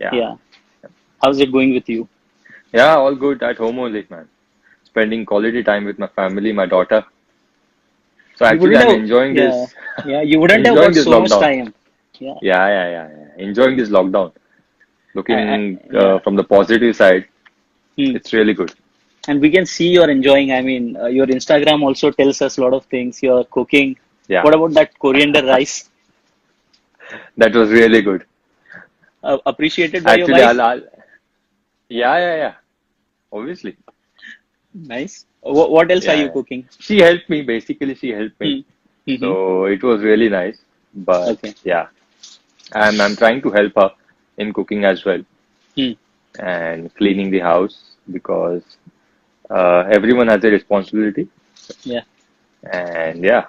Yeah. Yeah. How's it going with you? Yeah, all good at home only, man. Spending quality time with my family, my daughter. So You actually, wouldn't I'm have, enjoying yeah, this, yeah, you wouldn't have enjoying got this so much lockdown. time. Yeah. Yeah. Enjoying this lockdown. Looking Yeah. from the positive side, Hmm. it's really good. And we can see you're enjoying. I mean, your Instagram also tells us a lot of things. You're cooking. Yeah, What about that coriander rice? that was really good. Appreciated by your Actually, wife? yeah. Obviously, Nice. What else are you yeah. cooking? She helped me. Basically, she helped me. Hmm. Mm-hmm. So it was really nice. But Okay. yeah, I'm trying to help her in cooking as well Hmm. and cleaning the house because everyone has a responsibility. Yeah. And yeah,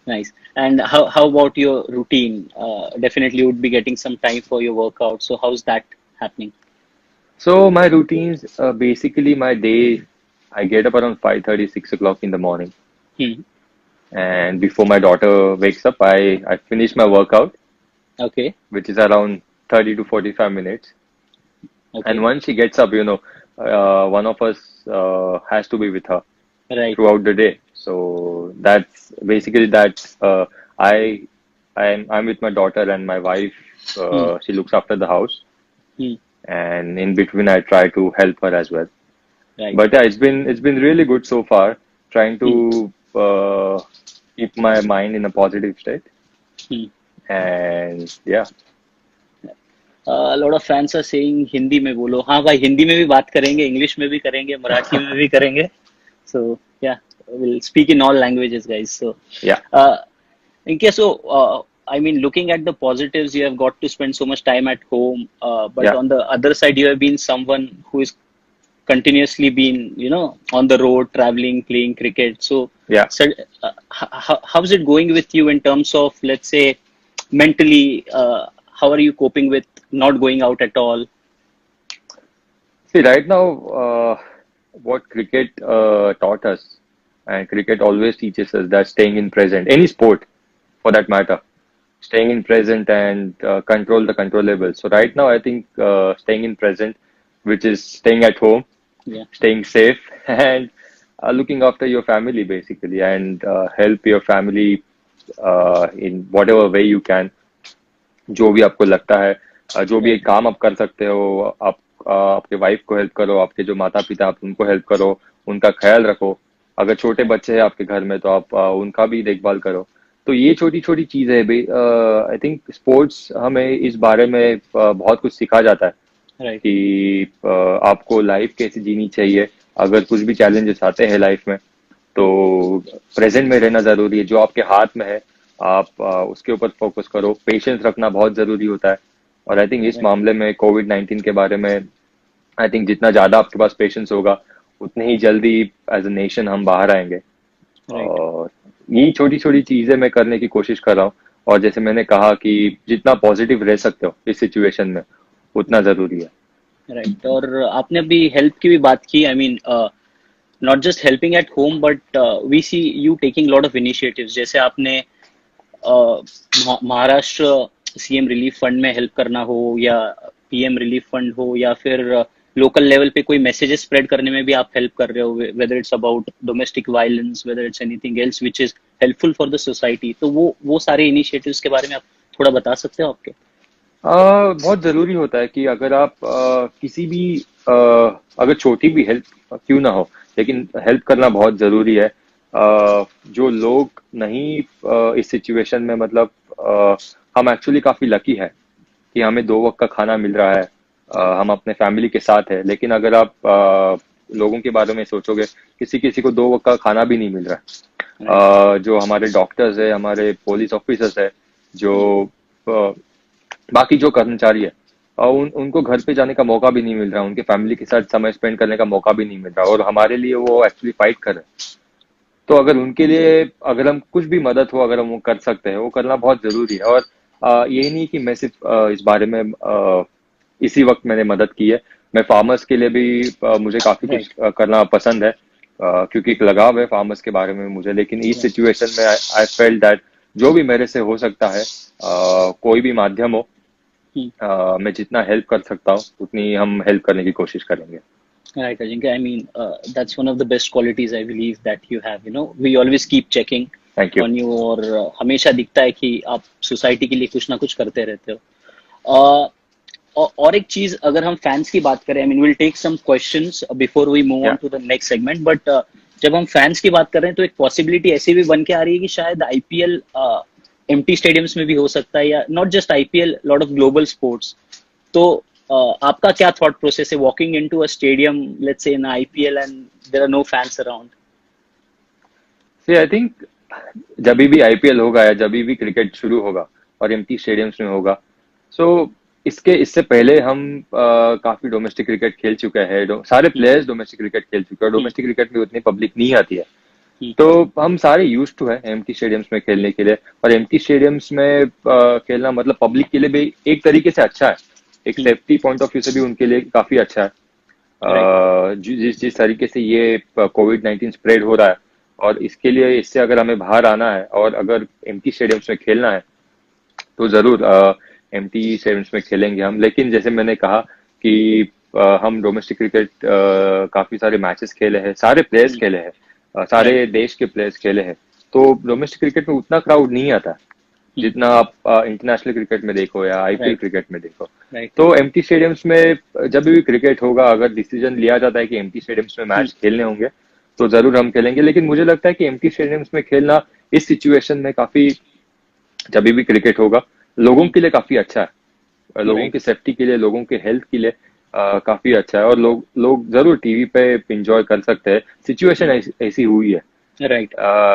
Nice. And how about your routine? Definitely you would be getting some time for your workout. So how's that happening? so my routines, basically my day, I get up around 5:30, 6 o'clock in the morning. Hmm. And before my daughter wakes up, I finish my workout, Okay. which is around 30 to 45 minutes. And Okay. once she gets up, one of us has to be with her Right. throughout the day. So that's basically that. I'm with my daughter and my wife. Hmm. She looks after the house, Hmm. and in between, I try to help her as well. Right. But yeah, it's been really good so far. Trying Hmm. to keep my mind in a positive state, Hmm. and yeah. Lot of fans are saying Hindi में बोलो हाँ भाई हिंदी में भी बात करेंगे English में भी करेंगे मराठी में भी करेंगे so yeah we'll speak in all languages guys so Yeah, uh, okay so I mean looking at the positives you have got to spend so much time at home but yeah, on the other side you have been someone who is continuously been on the road traveling playing cricket yeah. so how's it going with you in terms of let's say mentally how are you coping with not going out at all. See, right now, what cricket taught us, and cricket always teaches us that staying in present, any sport for that matter, staying in present and control the controllable. So right now, I think staying in present, which is staying at home, Yeah, staying safe, and looking after your family basically, and help your family in whatever way you can. जो भी आपको लगता है, जो भी right, एक काम आप कर सकते हो, आप आपके वाइफ को हेल्प करो, आपके जो माता पिता आप उनको हेल्प करो, उनका ख्याल रखो। अगर छोटे right, बच्चे हैं आपके घर में तो आप उनका भी देखभाल करो। तो ये छोटी छोटी चीजें आई थिंक स्पोर्ट्स हमें इस बारे में बहुत कुछ सिखा जाता है right, कि आपको लाइफ कैसे जीनी चाहिए। अगर कुछ भी चैलेंजेस आते हैं लाइफ में तो प्रेजेंट में रहना जरूरी है। जो आपके हाथ में है आप उसके ऊपर फोकस करो। पेशेंस रखना बहुत जरूरी होता है। और आई थिंक इस right, मामले में कोविड-19 के बारे में आई थिंक जितना ज्यादा आपके पास पेशेंस होगा उतनी ही जल्दी एज अ नेशन हम बाहर आएंगे। right, और यही छोटी छोटी चीजें मैं करने की कोशिश कर रहा हूँ। और जैसे मैंने कहा कि जितना पॉजिटिव रह सकते हो इस सिचुएशन में उतना जरूरी है। right. और आपने अभी हेल्प की भी बात की I mean not just helping at home but we see you taking lot of initiatives जैसे आपने महाराष्ट्र सीएम रिलीफ फंड में हेल्प करना हो या पीएम रिलीफ फंड हो या फिर लोकल लेवल पे कोई मैसेजेस स्प्रेड करने में भी आप हेल्प कर रहे हो whether it's about domestic violence whether it's anything else which is helpful for the society तो वो सारे इनिशिएटिव्स के बारे में आप थोड़ा बता सकते हो आपके बहुत जरूरी होता है कि अगर आप किसी भी अ, अगर छोटी भी हेल्प क्यों ना हो लेकिन हेल्प करना बहुत जरूरी है। जो लोग नहीं इस सिचुएशन में मतलब हम एक्चुअली काफी लकी है कि हमें 2 वक्त का खाना मिल रहा है। हम अपने फैमिली के साथ है। लेकिन अगर आप लोगों के बारे में सोचोगे किसी किसी को 2 वक्त का खाना भी नहीं मिल रहा राइट है। जो हमारे डॉक्टर्स है हमारे पुलिस ऑफिसर्स है जो अ, बाकी जो कर्मचारी है और उनको घर पे जाने का मौका भी नहीं मिल रहा। उनके फैमिली के साथ समय स्पेंड करने का मौका भी नहीं मिल रहा और हमारे लिए वो एक्चुअली फाइट कर रहे हैं। तो अगर उनके लिए अगर हम कुछ भी मदद हो अगर हम वो कर सकते हैं वो करना बहुत जरूरी है। और यही नहीं कि मैं सिर्फ इस बारे में इसी वक्त मैंने मदद की है। मैं फार्मर्स के लिए भी मुझे काफी कुछ राइट करना पसंद है। क्योंकि एक लगाव है फार्मर्स के बारे में मुझे। लेकिन इस राइट सिचुएशन में आई फेल्ट दैट जो भी मेरे से हो सकता है कोई भी माध्यम हो मैं जितना हेल्प कर सकता हूँ उतनी हम हेल्प करने की कोशिश करेंगे. Right, Ajinkya. I mean, that's one of the best qualities I believe that you have. You know, we always keep checking thank you. on you और हमेशा दिखता है कि आप सोसाइटी के लिए कुछ ना कुछ करते रहते हो. Uh, और एक चीज अगर हम फैंस की बात करें, I mean will take some questions before we move on या to the next segment, but जब हम फैंस की बात कर रहे हैं तो एक पॉसिबिलिटी ऐसी भी बन के आ रही है कि शायद आईपीएल एम्प्टी स्टेडियम्स में भी हो सकता है, या not just IPL, lot of global sports. तो आपका क्या थॉट प्रोसेस है walking into a stadium, let's say in IPL, and there are no fans around? See I think जब भी आईपीएल होगा या जब भी क्रिकेट शुरू होगा और एम्प्टी स्टेडियम्स में होगा, सो इससे पहले हम काफी डोमेस्टिक क्रिकेट खेल चुके हैं. सारे प्लेयर्स डोमेस्टिक क्रिकेट खेल चुके हैं. डोमेस्टिक क्रिकेट में उतनी पब्लिक नहीं आती है, तो हम सारे यूज टू है एम्प्टी स्टेडियम्स में खेलने के लिए. और एम्प्टी स्टेडियम्स में खेलना मतलब पब्लिक के लिए भी एक तरीके से अच्छा है. एक सेफ्टी पॉइंट ऑफ व्यू से भी उनके लिए काफी अच्छा है. जिस तरीके से ये कोविड-19 स्प्रेड हो रहा है, और इसके लिए इससे अगर हमें बाहर आना है और अगर एम्प्टी स्टेडियम्स में खेलना है तो जरूर एम्प्टी स्टेडियम्स में खेलेंगे हम. लेकिन जैसे मैंने कहा कि हम डोमेस्टिक क्रिकेट काफी सारे मैचेस खेले हैं, सारे प्लेयर्स खेले हैं, सारे देश के प्लेयर्स खेले हैं. तो डोमेस्टिक क्रिकेट में उतना क्राउड नहीं आता जितना आप इंटरनेशनल क्रिकेट में देखो या आईपीएल क्रिकेट में देखो. तो एम्प्टी स्टेडियम्स में जब भी क्रिकेट होगा, अगर डिसीजन लिया जाता है कि एम्प्टी स्टेडियम्स में मैच खेलने होंगे तो जरूर हम खेलेंगे. लेकिन मुझे लगता है कि एम्प्टी स्टेडियम्स में खेलना इस सिचुएशन में काफी, जब भी क्रिकेट होगा, लोगों के लिए काफी अच्छा है. लोगों की सेफ्टी के लिए, लोगों के हेल्थ के लिए काफी अच्छा है. और लोग जरूर टीवी पे एंजॉय कर सकते हैं. सिचुएशन ऐसी हुई है. राइट.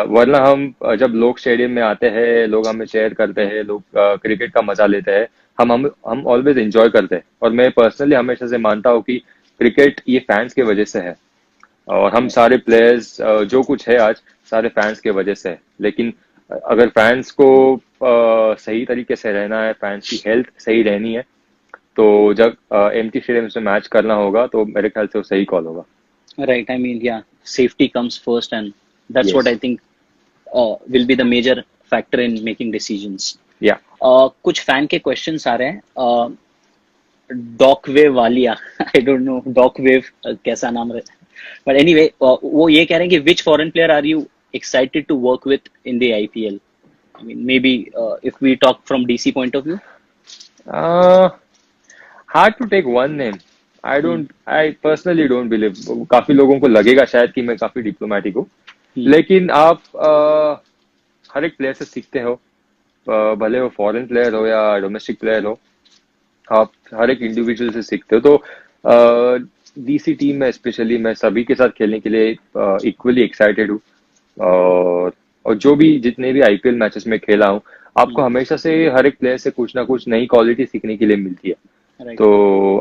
वरना हम जब लोग स्टेडियम में आते हैं, लोग हमें चेयर करते हैं, लोग क्रिकेट का मजा लेते हैं, हम ऑलवेज एंजॉय करते हैं. और मैं पर्सनली हमेशा से मानता हूँ कि क्रिकेट ये फैंस की वजह से है, और हम सारे प्लेयर्स जो कुछ है आज सारे फैंस के वजह से है. लेकिन अगर फैंस को सही तरीके से रहना है, फैंस की हेल्थ सही रहनी है, तो जब एम्प्टी स्टेडियम में मैच करना होगा तो मेरे ख्याल से वो सही कॉल होगा. Right. I mean, yeah, safety comes first, and that's Yes. what I think will be the major factor in making decisions. Yeah. कुछ फैन के क्वेश्चंस आ रहे हैं. डॉकवेव वालिया, आई डोंट नो डॉकवेव कैसा नाम रहता है, बट एनीवे वो ये कह रहे हैं कि which foreign player are you excited to work with in the IPL? I mean, maybe if we talk from DC point of view. Hard to take one name. I personally don't believe. काफी लोगों को लगेगा शायद कि मैं काफी diplomatic हूँ, लेकिन आप हर एक प्लेयर से सीखते हो, भले वो फॉरेन प्लेयर हो या डोमेस्टिक प्लेयर हो, आप हर एक इंडिविजुअल से सीखते हो. तो डीसी टीम में स्पेशली मैं सभी के साथ खेलने के लिए इक्वली एक्साइटेड हूँ. और जो भी जितने भी आईपीएल मैचेस में खेला हूँ, आपको हमेशा से हर एक प्लेयर से कुछ ना कुछ नई क्वालिटी सीखने के लिए मिलती है. Right. So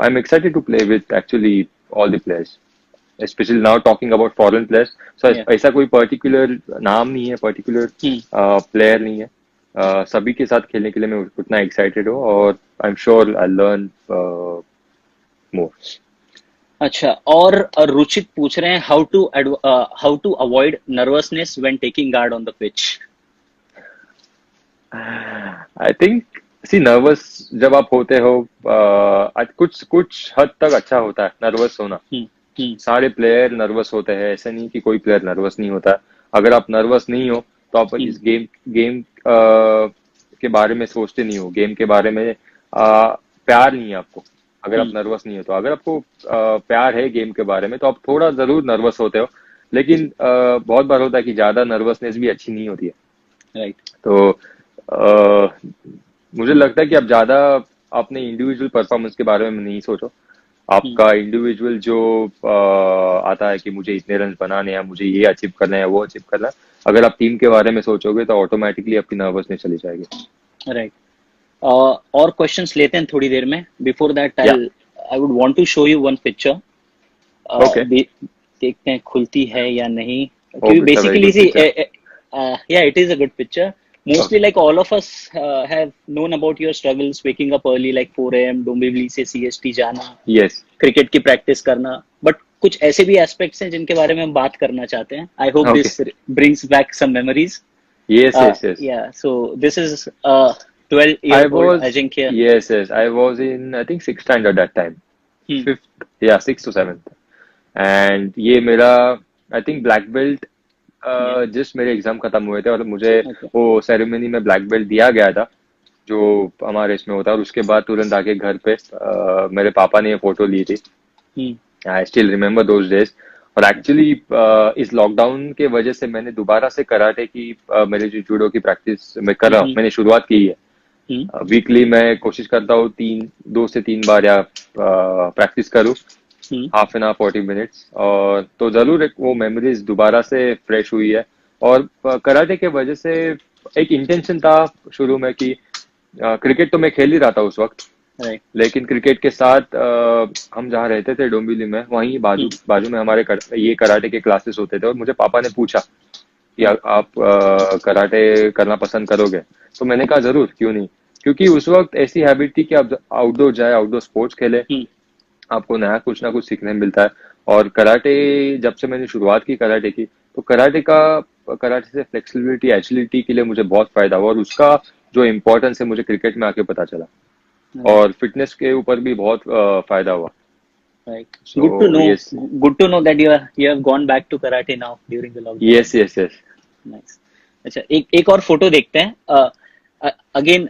I'm excited to play with actually all the players, especially now talking about foreign players. So ऐसा कोई particular नाम नहीं है, particular player नहीं है. सभी के साथ खेलने के लिए मैं उतना excited हूँ, और I'm sure I'll learn more. अच्छा, और रुचित पूछ रहे हैं how to avoid nervousness when taking guard on the pitch. I think nervous जब आप होते हो, कुछ हद तक अच्छा होता है नर्वस होना. सारे प्लेयर नर्वस होते हैं, ऐसा नहीं कि कोई प्लेयर नर्वस नहीं होता. अगर आप नर्वस नहीं हो तो आप इस गेम के बारे में सोचते नहीं हो, गेम के बारे में प्यार नहीं है आपको. अगर आप नर्वस नहीं हो तो, अगर आपको प्यार है गेम के बारे में तो आप थोड़ा जरूर नर्वस होते हो. लेकिन बहुत बार होता है कि ज्यादा नर्वसनेस भी अच्छी नहीं होती है. राइट. तो मुझे लगता है कि आप ज्यादा अपने इंडिविजुअल परफॉर्मेंस के बारे में नहीं सोचो. आपका इंडिविजुअल जो आता है कि मुझे इतने रन बनाने हैं, मुझे ये अचीव करना है, वो अचीव करना है, अगर आप टीम के बारे में सोचोगे तो ऑटोमेटिकली आपकी नर्वसनेस चली जाएगी. राइट. और क्वेश्चंस लेते हैं थोड़ी देर में. Before that I would want to show you one picture. देखते हैं खुलती है या नहीं, क्योंकि basically yeah, it is a good picture. Mostly like all of us have known about your struggles, waking up early like 4 AM, Dombivli से CST जाना, yes, cricket की प्रैक्टिस करना, बट कुछ ऐसे भी एस्पेक्ट्स हैं जिनके बारे में हम बात करना चाहते हैं. I hope this brings back some memories. Yes. Yeah, so this is 12 I year old was, Ajinkya. yes, I was in, I think, sixth standard that time. Hmm. Fifth, yeah, sixth to seventh. And ये मेरा, I think, black belt Yeah. जिस मेरे exam खत्म हुए थे और मुझे Okay. वो सेरेमनी में ब्लैक बेल्ट दिया गया था जो हमारे इसमें होता है, और उसके बाद तुरंत आके घर पे मेरे पापा ने ये फोटो ली थी. Hmm. I still remember those days. और एक्चुअली इस लॉकडाउन के वजह से मैंने दोबारा से कराटे की, मेरे जो जूडो की प्रैक्टिस मैं कर रहा हूँ, मैंने शुरुआत की है. Hmm. वीकली मैं कोशिश करता हूँ 2 से 3 बार या प्रैक्टिस करूँ, Hmm. Half an hour 40 minutes. और तो जरूर एक वो मेमोरीज दोबारा से फ्रेश हुई है. और कराटे के वजह से एक इंटेंशन था शुरू में कि क्रिकेट तो मैं खेल ही रहा था उस वक्त, Right. लेकिन क्रिकेट के साथ हम जहाँ रहते थे डोंबिवली में, वहीं बाजू बाजू में हमारे ये कराटे के क्लासेस होते थे. और मुझे पापा ने पूछा कि आप कराटे करना पसंद करोगे, तो मैंने कहा जरूर, क्यों नहीं. क्योंकि उस वक्त ऐसी हैबिट थी कि आप आउटडोर जाए, आउटडोर स्पोर्ट्स खेले, Hmm. आपको नया कुछ ना कुछ सीखने मिलता है. और कराटे जब से मैंने शुरुआत की कराटे की, तो कराटे से फ्लेक्सिबिलिटी, एजिलिटी के लिए मुझे बहुत फायदा हुआ, और उसका जो इम्पोर्टेंस है मुझे क्रिकेट में आके पता चला. Right. और फिटनेस के ऊपर भी बहुत फायदा हुआ. Right. Good to so know. Yes, Good to know that you have gone back to karate now during the lockdown. Yes, yes, yes. Nice. अच्छा, एक और फोटो देखते हैं. अगेन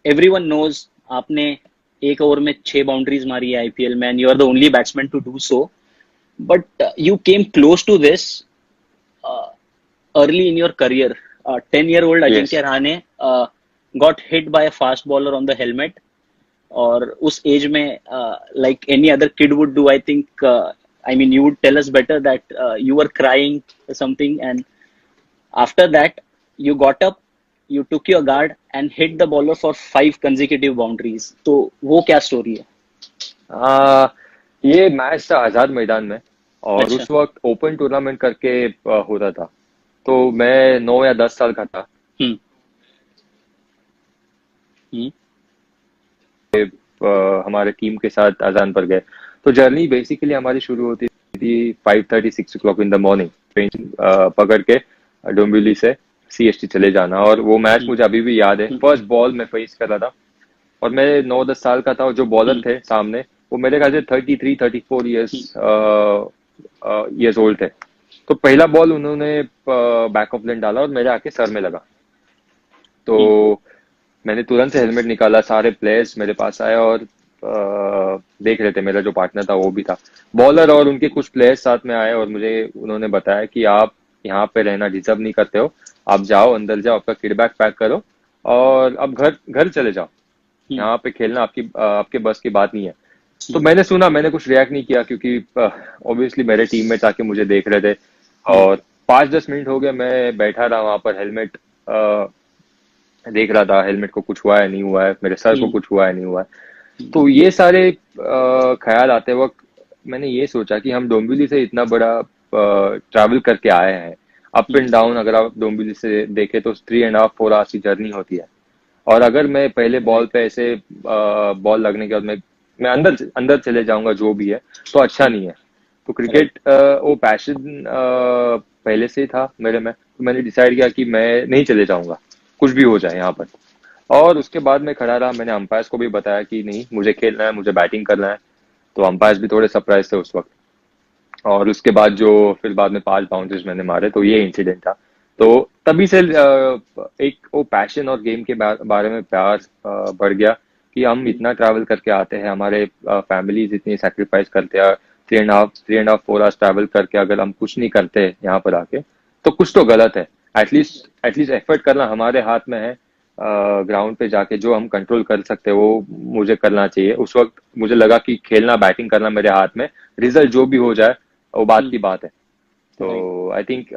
एवरीवन नोज आपने एक ओवर में 6 बाउंड्रीज मारी है आईपीएल में, and you are the only batsman to do so. But you came close to this early in your career. 10-year-old Yes. Ajinkya Rahane got hit by a fast bowler on the helmet. और उस as में like any other kid would do, I think, I mean, you would tell us better that you were crying or something, and after that you got up, you took your guard and hit the bowler for 5 consecutive boundaries. तो वो क्या story है? ये match था आजाद मैदान में, और अच्छा. उस वक्त ओपन टूर्नामेंट करके होता था. तो मैं 9 या 10 साल का था. हम्म. हम्म. हमारे टीम के साथ अजान पर गए. तो जर्नी बेसिकली हमारी शुरू होती थी 5:30-6 o'clock in the morning, train पकड़ के डोंबिवली से सीएसटी चले जाना. और वो मैच मुझे अभी भी याद है. फर्स्ट बॉल मैं फेस कर रहा था, और मैं 9-10 साल का था, और जो बॉलर थे सामने वो मेरे ख्याल से 33-34 ईयर्स ओल्ड थे. तो पहला बॉल उन्होंने बैक ऑफ लेन डाला और मेरे आके सर में लगा. तो मैंने तुरंत से हेलमेट निकाला, सारे प्लेयर्स मेरे पास आए और देख रहे थे. मेरा जो पार्टनर था वो भी था, बॉलर और उनके कुछ प्लेयर्स साथ में आए, और मुझे उन्होंने बताया कि आप यहाँ पे रहना डिजर्व नहीं करते हो, आप जाओ, अंदर जाओ, अपना किट बैग पैक करो और अब घर घर चले जाओ. यहाँ पे खेलना आपके बस की बात नहीं है. तो मैंने सुना, मैंने कुछ रिएक्ट नहीं किया, क्योंकि ऑब्वियसली मेरे टीममेट्स आके मुझे देख रहे थे. और 5-10 मिनट हो गए मैं बैठा रहा वहां पर, हेलमेट देख रहा था, हेलमेट को कुछ हुआ है नहीं हुआ है, मेरे सर को कुछ हुआ है नहीं हुआ है. तो ये सारे ख्याल आते वक्त मैंने ये सोचा कि हम डोंबिवली से इतना बड़ा ट्रैवल करके आए हैं, अप एंड डाउन. अगर आप डोंबिवली से देखें तो 3.5-4 आवर्स की जर्नी होती है. और अगर मैं पहले बॉल पे ऐसे बॉल लगने के बाद मैं अंदर चले जाऊंगा जो भी है, तो अच्छा नहीं है. तो क्रिकेट वो पैशन पहले से ही था मेरे में. तो मैंने डिसाइड किया कि मैं नहीं चले जाऊंगा, कुछ भी हो जाए यहाँ पर. और उसके बाद मैं खड़ा रहा. मैंने अंपायर्स को भी बताया कि नहीं, मुझे खेलना है, मुझे बैटिंग करना है. तो अंपायर्स भी थोड़े सरप्राइज थे उस वक्त. और उसके बाद फिर बाद में 5 बाउंड्रीज मैंने मारे. तो ये इंसिडेंट था. तो तभी से एक वो पैशन और गेम के बारे में प्यार बढ़ गया कि हम इतना ट्रैवल करके आते हैं, हमारे फैमिलीज इतनी सेक्रीफाइस करते हैं. 3.5-4 आवर्स ट्रैवल करके अगर हम कुछ नहीं करते यहाँ पर आके, तो कुछ तो गलत है. एटलीस्ट एफर्ट करना हमारे हाथ में है. ग्राउंड पे जाके जो हम कंट्रोल कर सकते हैं वो मुझे करना चाहिए. उस वक्त मुझे लगा कि खेलना, बैटिंग करना मेरे हाथ में, रिजल्ट जो भी हो जाए वो बात की बात है. तो आई थिंक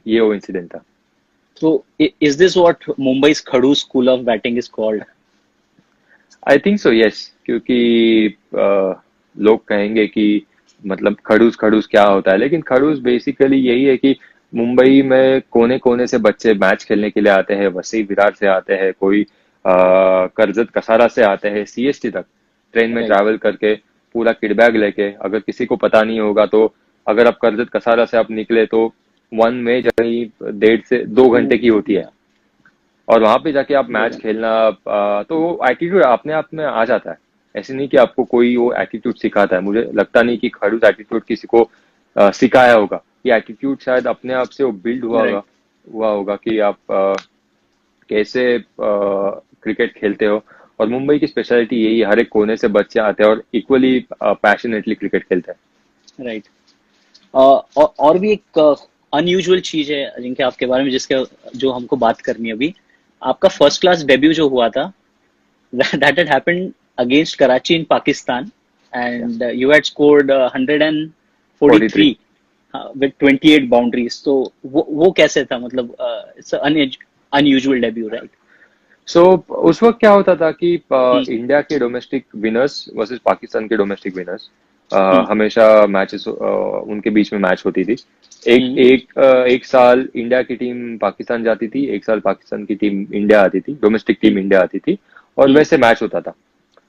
ये वो इंसिडेंट था. So is this what Mumbai's Khadu School of Batting is called? I think so, yes. क्योंकि लोग कहेंगे कि मतलब खड़ूस क्या होता है, लेकिन खड़ूस बेसिकली यही है कि मुंबई में कोने कोने से बच्चे मैच खेलने के लिए आते हैं. वसई विरार से आते हैं, कोई करजत कसारा से आते हैं, सीएसटी तक ट्रेन में ट्रैवल करके पूरा किट बैग लेके. अगर किसी को पता नहीं होगा तो अगर आप करजत कसारा से आप निकले तो वन में जर्नी 1.5 से 2 घंटे की होती है. और वहां पे जाके आप मैच खेलना, तो वो एटीट्यूड अपने आप में आ जाता है। ऐसे नहीं कि आपको कोई वो एटीट्यूड सिखाता है, मुझे लगता नहीं कि खड़ूस एटीट्यूड किसी को सिखाया होगा। ये एटीट्यूड शायद अपने आप से वो बिल्ड राइट। हुआ होगा कि आप कैसे क्रिकेट खेलते हो। और मुंबई की स्पेशलिटी यही है, हर एक कोने से बच्चे आते हैं और इक्वली पैशनेटली क्रिकेट खेलते हैं। राइट। और भी एक अनयूजुअल चीज है अजिंक्य आपके बारे में, जिसके जो हमको बात करनी है अभी। आपका फर्स्ट क्लास डेब्यू जो हुआ था, that had happened against Karachi in Pakistan, Yeah, and you had scored 43। 143 with 28 boundaries. तो वो कैसे था, मतलब इट्स अनयूजुअल डेब्यू, राइट? सो उस वक्त क्या होता था कि हम्म। इंडिया के डोमेस्टिक विनर्स वर्सेस पाकिस्तान के डोमेस्टिक विनर्स, हम्म। हमेशा मैचेस उनके बीच में मैच होती थी। हम्म। एक साल इंडिया की टीम पाकिस्तान जाती थी, एक साल पाकिस्तान की टीम इंडिया आती थी, डोमेस्टिक टीम हम्म। इंडिया आती थी, और हम्म। वैसे मैच होता था।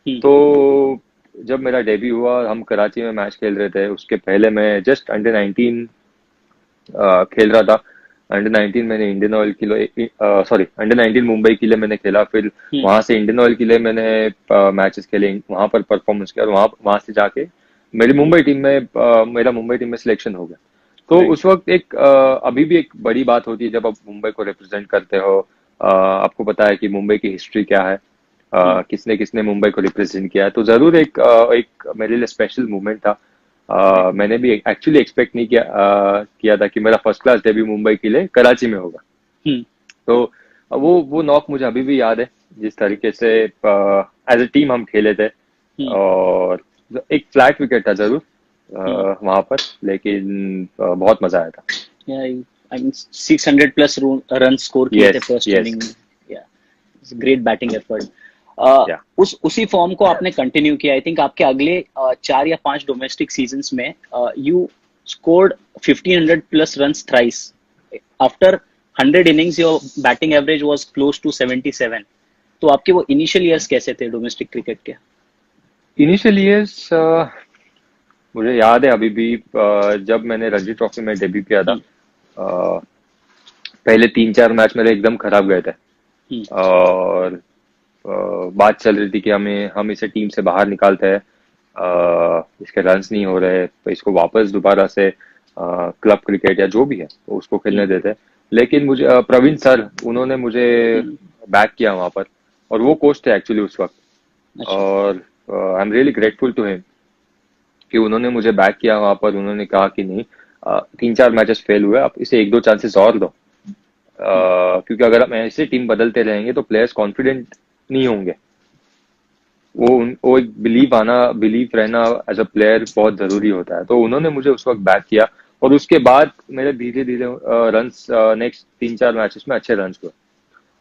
हम्म। तो जब मेरा डेब्यू हुआ, हम कराची में मैच खेल रहे थे। उसके पहले मैं जस्ट अंडर 19 खेल रहा था। अंडर 19 मैंने इंडियन ऑयल के लिए, सॉरी, अंडर 19 मुंबई के लिए मैंने खेला। फिर हम्म। वहां से इंडियन ऑयल के लिए मैंने मैचेस खेले, वहां पर परफॉर्मेंस किया, और वहां से जाके मेरी हम्म। मेरा मुंबई टीम में सिलेक्शन हो गया। तो राइट। उस वक्त अभी भी एक बड़ी बात होती है जब आप मुंबई को रिप्रेजेंट करते हो। आपको पता है कि मुंबई की हिस्ट्री क्या है, हम्म। किसने किसने मुंबई को रिप्रेजेंट किया है। तो जरूर एक मेरे लिए स्पेशल मोमेंट था। राइट। मैंने भी एक्चुअली एक्सपेक्ट नहीं किया था कि मेरा फर्स्ट क्लास डेब्यू मुंबई के लिए कराची में होगा। हम्म। तो वो नॉक मुझे अभी भी याद है, जिस तरीके से एज ए टीम हम खेले थे। हम्म। और एक फ्लैट विकेट था जरूर हम्म। वहां पर, लेकिन बहुत मजा आया था। I mean 600 plus run score किए थे यस, फर्स्ट यस। इनिंग में। Great batting effort. या उसी फॉर्म को आपने कंटिन्यू किया। आई थिंक आपके अगले 4 या 5 डोमेस्टिक सीजन्स में you scored 1500 plus runs thrice. After 100 innings your batting average was close to 77। तो आपके वो इनिशियल ईयर्स कैसे थे डोमेस्टिक क्रिकेट के? इनिशियल ईयर्स मुझे याद है अभी भी, जब मैंने रणजी ट्रॉफी में डेब्यू किया था, हम्म। अ, पहले 3-4 मैच मेरे एकदम खराब गए थे। हम्म। और बात चल रही थी कि हम इसे टीम से बाहर निकालते हैं, इसके रन्स नहीं हो रहे, तो इसको वापस दोबारा से क्लब क्रिकेट या जो भी है तो उसको खेलने हम्म। देते हैं। लेकिन मुझे प्रवीण सर, उन्होंने मुझे हम्म। बैक किया वहां पर, और वो कोच थे एक्चुअली उस वक्त। अच्छा। और I am really grateful to him कि उन्होंने मुझे बैक किया वहां पर। उन्होंने कहा कि नहीं, 3-4 मैचेस फेल हुए, आप इसे 1-2 चांसेस और दो। हम्म। क्योंकि अगर आप ऐसे टीम बदलते रहेंगे तो प्लेयर्स कॉन्फिडेंट नहीं होंगे। वो एक बिलीव रहना एज अ प्लेयर बहुत जरूरी होता है। तो उन्होंने मुझे उस वक्त बैक किया, और उसके बाद मेरे धीरे धीरे रन्स नेक्स्ट 3-4 मैचेस में अच्छे रन्स हुए।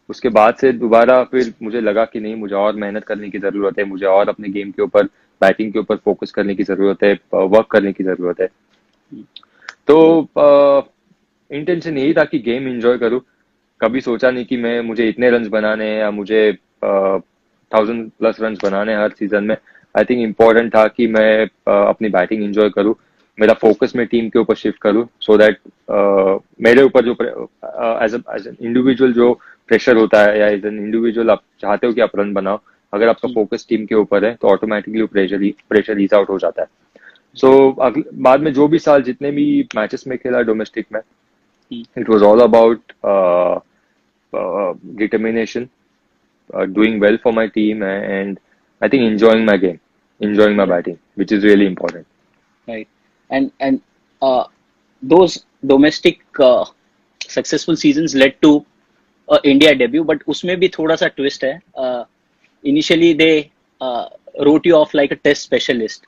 उसके बाद से दोबारा फिर मुझे लगा कि नहीं, मुझे और मेहनत करने की जरूरत है, मुझे और अपने गेम के ऊपर, बैटिंग के ऊपर फोकस करने की जरूरत है, वर्क करने की जरूरत है। तो इंटेंशन यही था कि गेम एंजॉय करूं। कभी सोचा नहीं कि मैं मुझे इतने रन्स बनाने हैं या मुझे 1000+ रन्स बनाने हैं हर सीजन में। आई थिंक इम्पोर्टेंट था कि मैं अपनी बैटिंग एंजॉय करूं, मेरा फोकस मैं टीम के ऊपर शिफ्ट करूं, सो दैट मेरे ऊपर जो एज एन इंडिविजुअल जो प्रेशर होता है, या एज एन इंडिविजुअल आप चाहते हो कि आप रन बनाओ, अगर आपका हम्म। फोकस टीम के ऊपर है तो ऑटोमेटिकली प्रेशर ईज आउट हो जाता है। सो राइट। बाद में जो भी साल जितने भी मैचेस में खेला डोमेस्टिक में, हम्म। it was all about determination, doing well for my team, and I think enjoying my game, enjoying my right. batting, which is really important. Right. And those domestic successful seasons led to India debut, but उसमें भी थोड़ा सा twist है। Initially they wrote you off like a test specialist,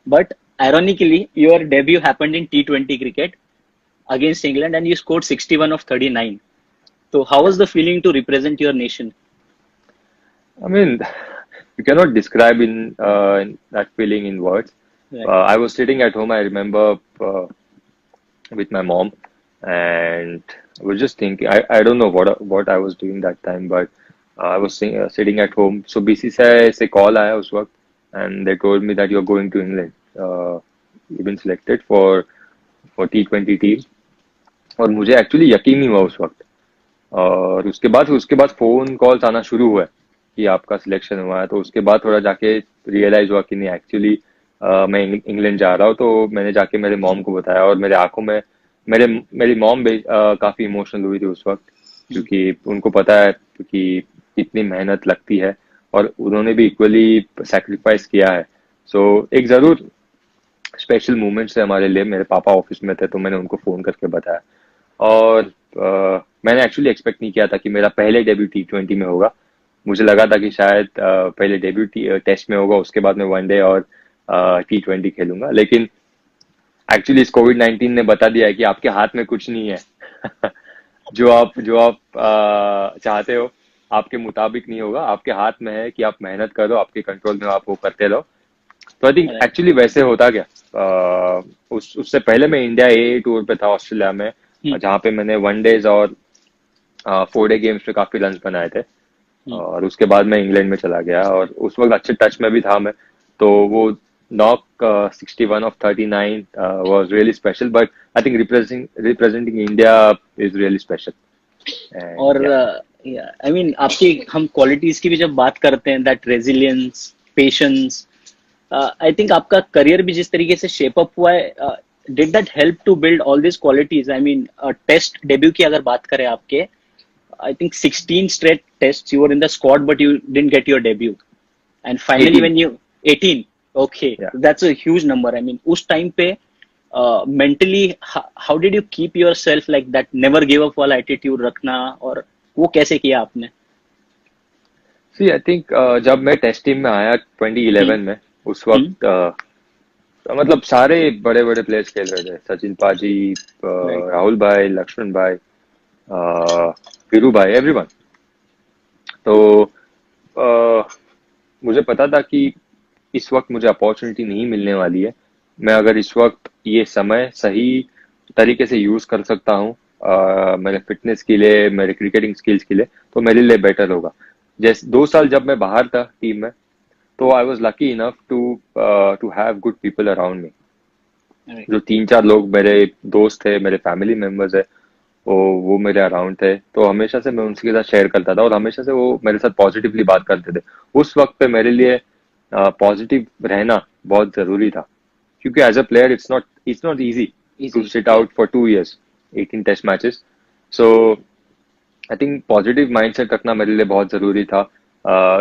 but ironically your debut happened in T20 cricket against England and you scored 61 of 39. So how Yeah. was the feeling to represent your nation? I mean, you cannot describe in that feeling in words. Right. I was sitting at home, I remember, with my mom, and I was just thinking, I don't know what I was doing that time, but I was sitting at home. So BCCI से call आया उस वक्त, and they told me that you're going to England. You've been selected for T20 team. और मुझे actually यकीन नहीं हुआ उस वक्त। और उसके बाद फोन कॉल्स आना शुरू हुआ कि आपका सिलेक्शन हुआ है। तो उसके बाद थोड़ा जाके रियलाइज हुआ कि नहीं, एक्चुअली मैं इंग्लैंड जा रहा हूँ। तो मैंने जाके मेरे मॉम को बताया, और मेरे आंखों में मेरे मेरी मॉम भी काफी इमोशनल हुई थी उस वक्त, हम्म, क्योंकि उनको पता है कि कितनी मेहनत लगती है, और उन्होंने भी इक्वली सेक्रीफाइस किया है। सो एक जरूर स्पेशल मोमेंट है हमारे लिए। मेरे पापा ऑफिस में थे तो मैंने उनको फोन करके बताया। और मैंने एक्चुअली एक्सपेक्ट नहीं किया था कि मेरा पहले डेब्यू T20 में होगा। मुझे लगा था कि शायद पहले डेब्यू टेस्ट में होगा, उसके बाद मैं वनडे और T20 खेलूंगा। लेकिन एक्चुअली इस कोविड-19 ने बता दिया है कि आपके हाथ में कुछ नहीं है। जो आप चाहते हो आपके मुताबिक नहीं होगा। आपके हाथ में है कि आप मेहनत करो, आपके कंट्रोल में आप वो करते रहो। तो आई थिंक राइट। एक्चुअली वैसे होता क्या, उससे पहले मैं इंडिया ए टूर पे था ऑस्ट्रेलिया में, हम्म, जहाँ पे मैंने वनडेज और 4 डे गेम्स पे काफी रन बनाए थे। हम्म। और उसके बाद मैं इंग्लैंड में चला गया, और उस वक्त अच्छे टच में भी था मैं। तो वो knock 61 of 39 was really special, but I think representing India is really special. And और yeah, आई मीन आपकी हम क्वालिटीज की भी जब बात करते हैं, that resilience, patience, I think आपका करियर भी जिस तरीके से शेप अप हुआ है, did that help to build all this qualities? I mean test debut की अगर बात करें आपके, I think 16 straight test you were in the squad but you didn't get your debut, and finally 18. When you 18, okay, Yeah. That's a huge number. I mean उस time पे mentally how did you keep yourself like that never give up वाला attitude रखना, और वो कैसे किया आपने? See, I think जब मैं टेस्ट टीम में आया हम्म, 2011 में, उस हम्म। वक्त मतलब सारे बड़े बड़े प्लेयर्स खेल रहे थे। सचिन पाजी, राइट। राहुल भाई, लक्ष्मण भाई, वीरू भाई, एवरीवन। तो अ, मुझे पता था कि इस वक्त मुझे अपॉर्चुनिटी नहीं मिलने वाली है। मैं अगर इस वक्त ये समय सही तरीके से यूज कर सकता हूँ मेरे फिटनेस के लिए, मेरे क्रिकेटिंग स्किल्स के लिए, तो मेरे लिए बेटर होगा। जैसे 2 साल जब मैं बाहर था टीम में, तो I was lucky enough to have good people around me. Right. जो 3-4 लोग मेरे दोस्त थे, मेरे फैमिली मेंबर्स है, वो मेरे अराउंड थे। तो हमेशा से मैं उनके साथ शेयर करता था, और हमेशा से वो मेरे साथ पॉजिटिवली बात करते थे। उस वक्त पे मेरे लिए पॉजिटिव रहना बहुत जरूरी था, क्योंकि as a player it's not easy too easy, sit yeah. Out for 2 years, 18 test matches. So I think positive mindset रखना मेरे लिए बहुत जरूरी था।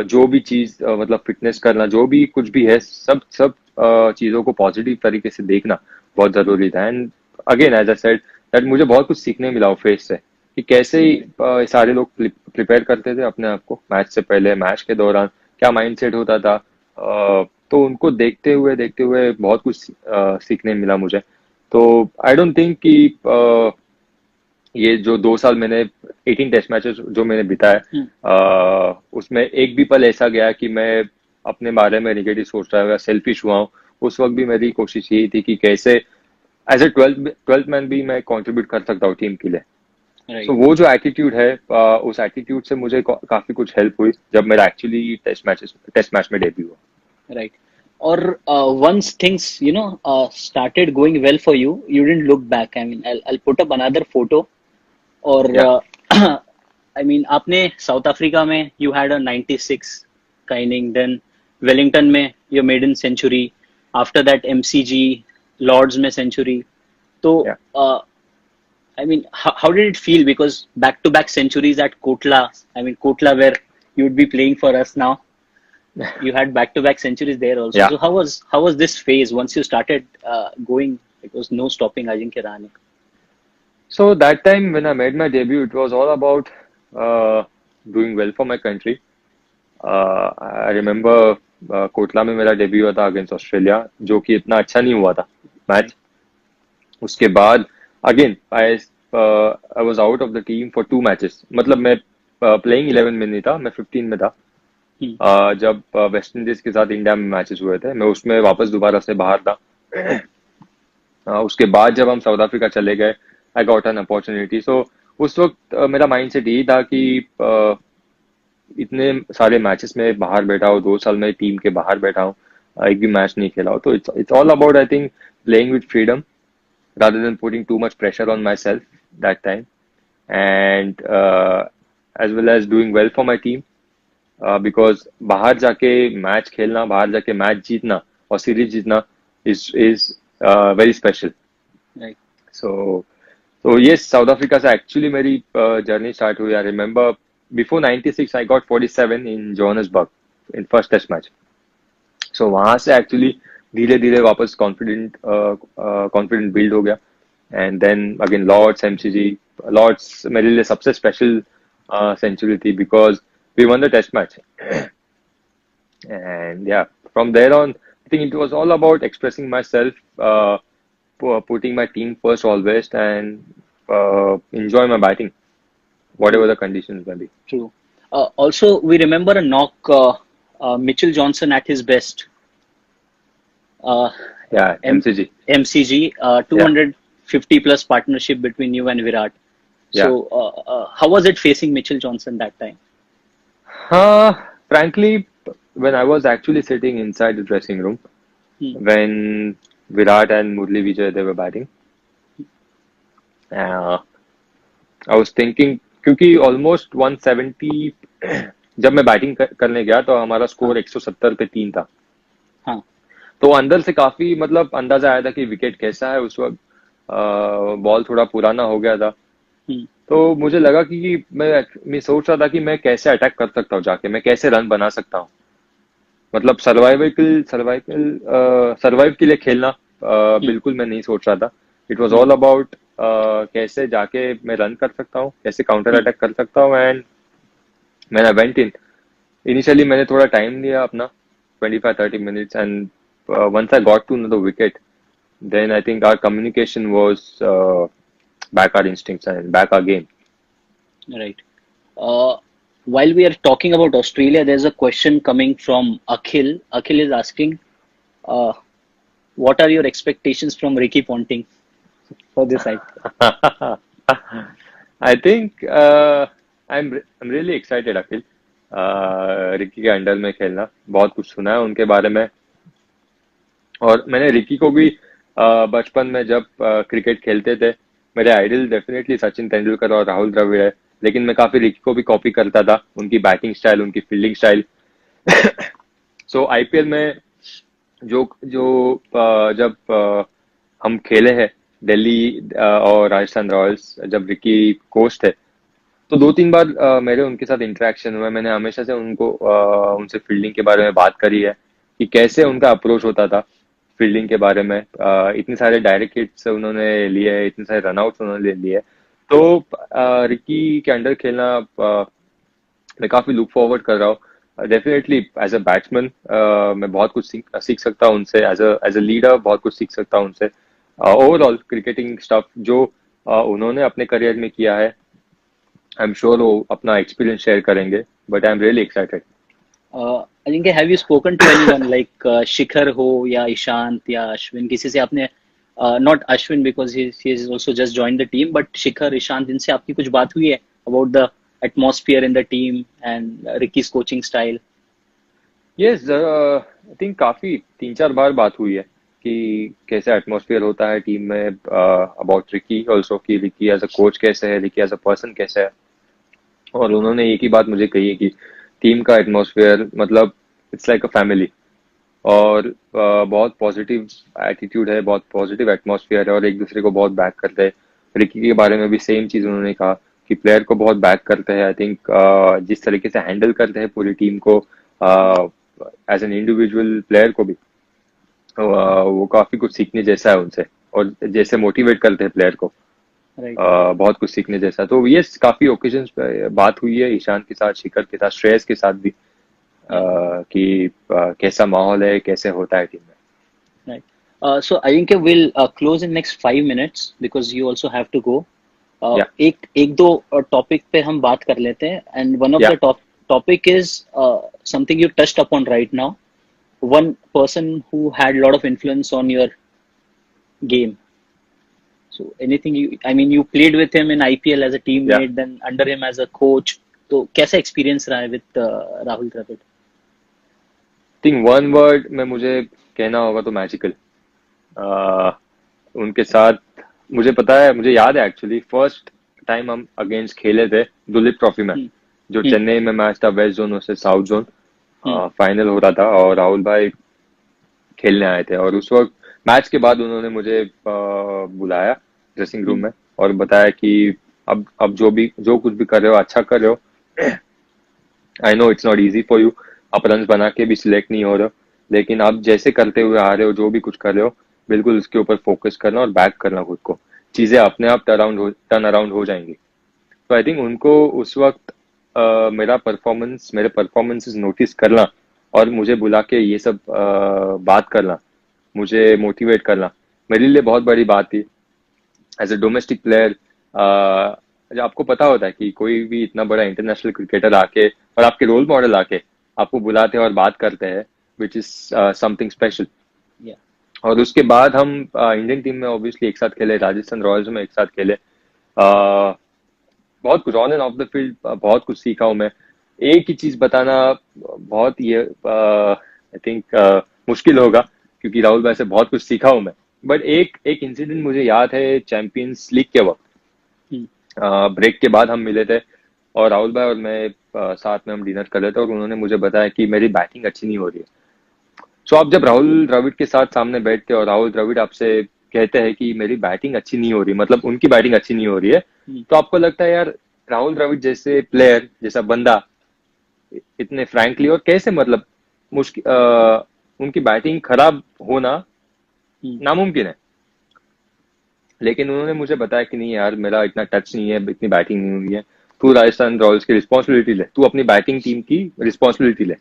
जो भी चीज मतलब फिटनेस करना, जो भी कुछ भी है, सब सब चीजों को पॉजिटिव तरीके से देखना बहुत जरूरी था। And again as I said that मुझे बहुत कुछ सीखने मिला वो फेस से, कि कैसे ही सारे लोग प्रिपेयर करते थे अपने आप को मैच से पहले, मैच के दौरान क्या माइंडसेट होता था। तो उनको देखते हुए बहुत कुछ सीखने मिला मुझे। तो आई डोंट थिंक कि ये जो 2 साल मैंने 18 टेस्ट मैचेस जो मैंने बिताए, हम्म, उसमें एक भी पल ऐसा गया कि मैं अपने बारे में निगेटिव सोच रहा हूँ या सेल्फिश हुआ हूँ। उस वक्त भी मेरी कोशिश यही थी कि कैसे एज ए ट्वेल्थ मैन भी मैं कंट्रीब्यूट कर सकता हूँ टीम के लिए। सो राइट, वो जो एटीट्यूड है, उस एटीट्यूड से मुझे काफी कुछ हेल्प हुई जब मेरा एक्चुअली टेस्ट मैच में डेब्यू हुआ। राइट। और once things started going well for you, you didn't look back. I mean, I'll put up another photo. और या आई मीन आपने साउथ अफ्रीका में यू हैड अ 96 का inning, then Wellington में you made in century, after that MCG, Lord's में century. तो yeah I mean how did it feel, because back to back centuries at Kotla, I mean Kotla where you would be playing for us now, you had back to back centuries there also. या So how was this phase once you started going? It was no stopping Ajinkya Rahane. So that time when I made my debut, it was all about doing well for my country. I remember Kotla में मेरा debut हुआ था against Australia, जो कि इतना अच्छा नहीं हुआ था मैच। उसके बाद again I was out of the team for 2 matches. मतलब मैं प्लेइंग 11 में नहीं था, मैं 15 में था। Hmm. जब वेस्ट इंडीज के साथ इंडिया में मैचेस हुए थे, मैं उसमें वापस दोबारा से बाहर था। उसके बाद जब हम साउथ अफ्रीका चले गए, आई गॉट एन अपॉर्चुनिटी। सो उस वक्त मेरा माइंडसेट यही था कि इतने सारे मैचेस में बाहर बैठा हूँ, 2 साल में टीम के बाहर बैठा हूँ, एक भी मैच नहीं खेला हूँ। तो it's all about I think playing with freedom rather than putting too much pressure on myself that time. and as well as doing well for my team, because बाहर जाके मैच खेलना, बाहर जाके मैच जीतना और सीरीज जीतना is very special. Right. So so yes, South Africa से actually मेरी journey start हुई. I remember before 96 I got 47 in Johannesburg in first test match. So वहां से एक्चुअली धीरे धीरे वापस कॉन्फिडेंट बिल्ड हो गया. And then again Lord's MCG. Lord's मेरे लिए सबसे स्पेशल सेंचुरी थी because we won the test match. And yeah from there on I think it was all about expressing myself, putting my team first always, and enjoy my batting whatever the conditions may be. True. Also, we remember a knock, Mitchell Johnson at his best. Uh, Yeah, MCG. MCG, Yeah. 250 plus partnership between you and Virat. Yeah. So, how was it facing Mitchell Johnson that time? Frankly, when I was actually sitting inside the dressing room, Hmm. when Virat and Murli Vijay they were batting, I was thinking, क्योंकि almost 170 जब मैं batting करने गया तो हमारा score 170 पे 3 था. हाँ. तो अंदर से काफी मतलब अंदाजा आया था कि विकेट कैसा है. उस वक्त बॉल थोड़ा पुराना हो गया था. Hmm. तो मुझे लगा कि मैं सोच रहा था कि मैं कैसे अटैक कर सकता हूँ, जाके मैं कैसे रन बना सकता हूँ. मतलब सर्वाइव के लिए खेलना बिल्कुल मैं नहीं सोच रहा था. इट वाज ऑल अबाउट कैसे जाके मैं रन कर सकता हूँ, कैसे काउंटर अटैक कर सकता हूँ. एंड मैंने वेंट इन. इनिशियली मैंने थोड़ा टाइम लिया अपना 25-30 minutes, and once I got to know the wicket, then I think our communication was back our instincts and back our game. Right. While we are talking about Australia, there's a question coming from Akhil. Akhil is asking, what are your expectations from Ricky Ponting for this side? I think I'm really excited, Akhil. Ricky के under में खेलना, बहुत कुछ सुना है उनके बारे में. और मैंने रिकी को भी बचपन में जब क्रिकेट खेलते थे, मेरे आइडल डेफिनेटली सचिन तेंदुलकर और राहुल द्रविड़ है, लेकिन मैं काफी रिकी को भी कॉपी करता था, उनकी बैटिंग स्टाइल, उनकी फील्डिंग स्टाइल. सो आईपीएल में जो जो जब हम खेले हैं दिल्ली और राजस्थान रॉयल्स, जब रिकी कोच थे, तो 2-3 बार मेरे उनके साथ इंटरेक्शन हुआ. मैंने हमेशा से उनसे फील्डिंग के बारे में बात करी है कि कैसे उनका अप्रोच होता था फील्डिंग के बारे में. इतने सारे डायरेक्ट हिट्स उन्होंने लिए, इतने सारे रनआउट्स उन्होंने ले लिए. तो रिकी के अंडर खेलना मैं काफी लुक फॉरवर्ड कर रहा हूँ. डेफिनेटली एज अ बैट्समैन मैं बहुत कुछ सीख सकता हूँ उनसे. एज अ लीडर बहुत कुछ सीख सकता हूँ उनसे. ओवरऑल क्रिकेटिंग स्टफ जो उन्होंने अपने करियर में किया है, आई एम श्योर वो अपना एक्सपीरियंस शेयर करेंगे. But I am really excited. I think have you spoken to anyone like Shikhar हो या ईशांत या अश्विन, किसी से आपने, not Ashwin because he has also just joined the team, but शिखर, ईशांत, इनसे आपकी कुछ बात हुई है about the atmosphere in the team and Ricky's coaching style? Yes, I think काफी 3-4 बार बात हुई है कि कैसे एटमॉस्फेयर होता है टीम में, अबाउट रिकी ऑल्सो, कि रिकी एज अ कोच कैसे है, रिकी एज अ पर्सन कैसे है. और उन्होंने एक ही बात मुझे कही है कि टीम का एटमॉस्फेयर मतलब इट्स लाइक अ फैमिली. और बहुत पॉजिटिव एटीट्यूड है, बहुत पॉजिटिव एटमॉस्फेयर है, और एक दूसरे को बहुत बैक करते हैं. रिकी के बारे में भी सेम चीज उन्होंने कहा कि प्लेयर को बहुत बैक करते हैं. आई थिंक जिस तरीके से हैंडल करते हैं पूरी टीम को एज एन इंडिविजुअल प्लेयर को भी, वो काफी कुछ सीखने जैसा है उनसे. और जैसे मोटिवेट करते हैं प्लेयर को, Right. बहुत कुछ सीखने जैसा. तो ये काफी ओकेजन्स पे बात हुई है ईशान के साथ, शिखर के साथ, श्रेयस के साथ भी, कि कैसा माहौल है, कैसे होता है टीम में. Right. So Ajinkya will close in next 5 minutes because you also have to go. Yeah. एक दो टॉपिक पे हम बात कर लेते हैं, and one of Yeah. the topic is something you touched upon right now. One person who had a lot of influence on your game. So anything you played with him in IPL as a teammate, then under him as a coach. तो कैसा experience रहा है with Rahul Dravid? Think one word में मुझे कहना होगा तो magical. उनके साथ मुझे पता है, मुझे याद है एक्चुअली फर्स्ट टाइम हम अगेंस्ट खेले थे दुलीप ट्रॉफी में, हम्म, जो हम्म, चेन्नई में मैच था, वेस्ट जोन से साउथ जोन हम्म, फाइनल हो रहा था, और राहुल भाई खेलने आए थे। और उस वक्त मैच के बाद उन्होंने मुझे बुलाया ड्रेसिंग रूम हम्म, में और बताया कि अब जो कुछ भी कर रहे हो अच्छा कर रहे हो। I know it's not easy for you, आप रन बना के भी सिलेक्ट नहीं हो रहे हो, लेकिन आप जैसे करते हुए आ रहे हो, जो भी कुछ कर रहे हो, बिल्कुल उसके ऊपर फोकस करना और बैक करना खुद को, चीजें अपने आप टर्न अराउंड हो जाएंगी। तो आई थिंक उनको उस वक्त मेरे परफॉर्मेंसेस नोटिस करना और मुझे बुला के ये सब बात करना, मुझे मोटिवेट करना, मेरे लिए बहुत बड़ी बात थी। एज ए डोमेस्टिक प्लेयर, आपको पता होता है कि कोई भी इतना बड़ा इंटरनेशनल क्रिकेटर आके और आपके रोल मॉडल आके आपको बुलाते हैं और बात करते हैं, which is something special. yeah, और उसके बाद हम इंडियन टीम में ऑब्वियसली एक साथ खेले, राजस्थान रॉयल्स में एक साथ खेले। uh, बहुत कुछ on end of the field बहुत कुछ सीखा हूं मैं। एक ही चीज बताना बहुत ये आई थिंक मुश्किल होगा, क्योंकि राहुल भाई से बहुत कुछ सीखा हूं मैं। बट एक एक इंसिडेंट मुझे याद है चैंपियंस लीग के वक्त, हम्म, ब्रेक के बाद हम मिले थे और राहुल भाई और मैं साथ में हम डिनर कर रहे थे, और उन्होंने मुझे बताया कि मेरी बैटिंग अच्छी नहीं हो रही है। सो आप जब राहुल द्रविड़ के साथ सामने बैठते हो और राहुल द्रविड़ आपसे कहते हैं कि मेरी बैटिंग अच्छी नहीं हो रही, मतलब उनकी बैटिंग अच्छी नहीं हो रही है, हम्म, तो आपको लगता है यार राहुल द्रविड़ जैसे प्लेयर, जैसा बंदा इतने फ्रैंकली और कैसे, मतलब मुश्किल उनकी बैटिंग खराब होना हम्म, नामुमकिन है। लेकिन उन्होंने मुझे बताया कि नहीं यार, मेरा इतना टच नहीं है, इतनी बैटिंग नहीं हुई है, तू राजस्थान रॉयल्स की रिस्पॉन्सिबिलिटी ले, तू अपनी बैटिंग टीम की रिस्पॉन्सिबिलिटी ले।